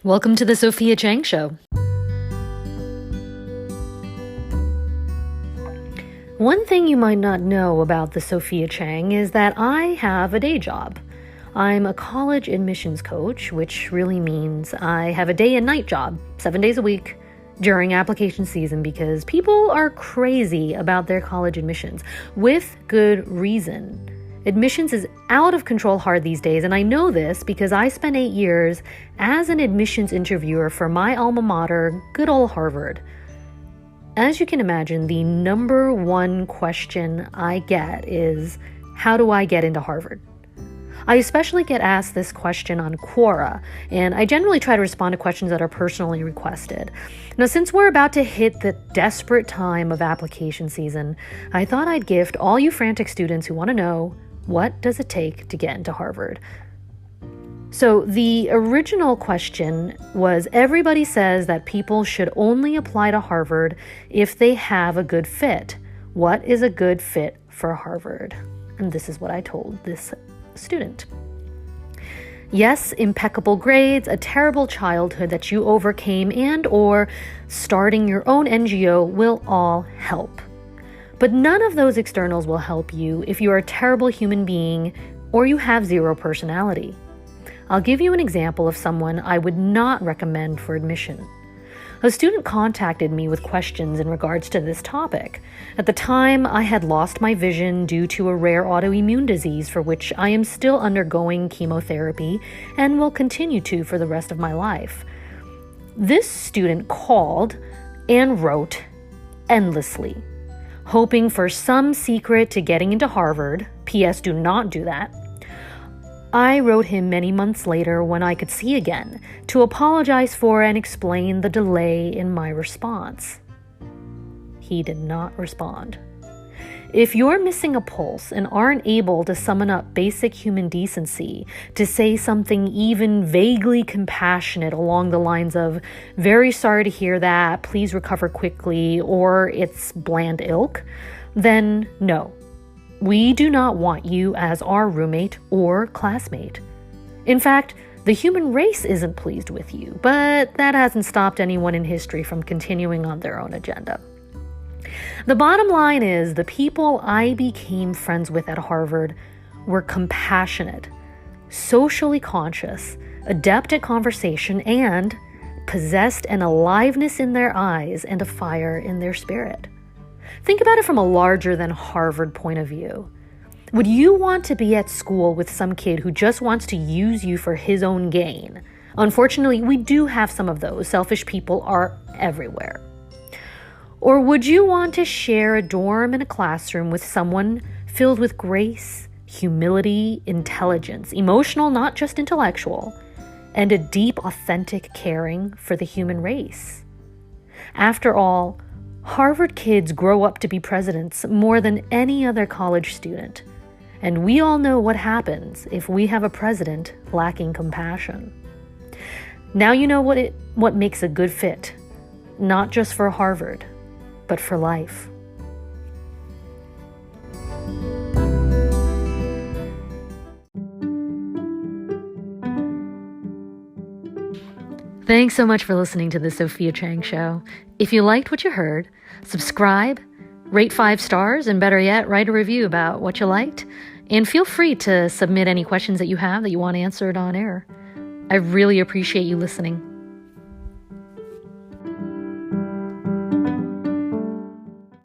Welcome to the Sophia Chang Show. One thing you might not know about the Sophia Chang is that I have a day job. I'm a college admissions coach, which really means I have a day and night job, 7 days a week, during application season because people are crazy about their college admissions, with good reason. Admissions is out of control hard these days, and I know this because I spent 8 years as an admissions interviewer for my alma mater, good old Harvard. As you can imagine, the number one question I get is, how do I get into Harvard? I especially get asked this question on Quora, and I generally try to respond to questions that are personally requested. Now, since we're about to hit the desperate time of application season, I thought I'd gift all you frantic students who want to know, what does it take to get into Harvard? So the original question was, everybody says that people should only apply to Harvard if they have a good fit. What is a good fit for Harvard? And this is what I told this student. Yes, impeccable grades, a terrible childhood that you overcame, and or starting your own NGO will all help. But none of those externals will help you if you are a terrible human being or you have zero personality. I'll give you an example of someone I would not recommend for admission. A student contacted me with questions in regards to this topic. At the time, I had lost my vision due to a rare autoimmune disease for which I am still undergoing chemotherapy and will continue to for the rest of my life. This student called and wrote endlessly, hoping for some secret to getting into Harvard. P.S. Do not do that. I wrote him many months later when I could see again to apologize for and explain the delay in my response. He did not respond. If you're missing a pulse and aren't able to summon up basic human decency to say something even vaguely compassionate along the lines of, very sorry to hear that, please recover quickly, or it's bland ilk, then no. We do not want you as our roommate or classmate. In fact, the human race isn't pleased with you, but that hasn't stopped anyone in history from continuing on their own agenda. The bottom line is the people I became friends with at Harvard were compassionate, socially conscious, adept at conversation, and possessed an aliveness in their eyes and a fire in their spirit. Think about it from a larger than Harvard point of view. Would you want to be at school with some kid who just wants to use you for his own gain? Unfortunately, we do have some of those. Selfish people are everywhere. Or would you want to share a dorm and a classroom with someone filled with grace, humility, intelligence, emotional, not just intellectual, and a deep, authentic caring for the human race? After all, Harvard kids grow up to be presidents more than any other college student, and we all know what happens if we have a president lacking compassion. Now you know what makes a good fit, not just for Harvard, but for life. Thanks so much for listening to the Sophia Chang Show. If you liked what you heard, subscribe, rate 5 stars, and better yet, write a review about what you liked. And feel free to submit any questions that you have that you want answered on air. I really appreciate you listening.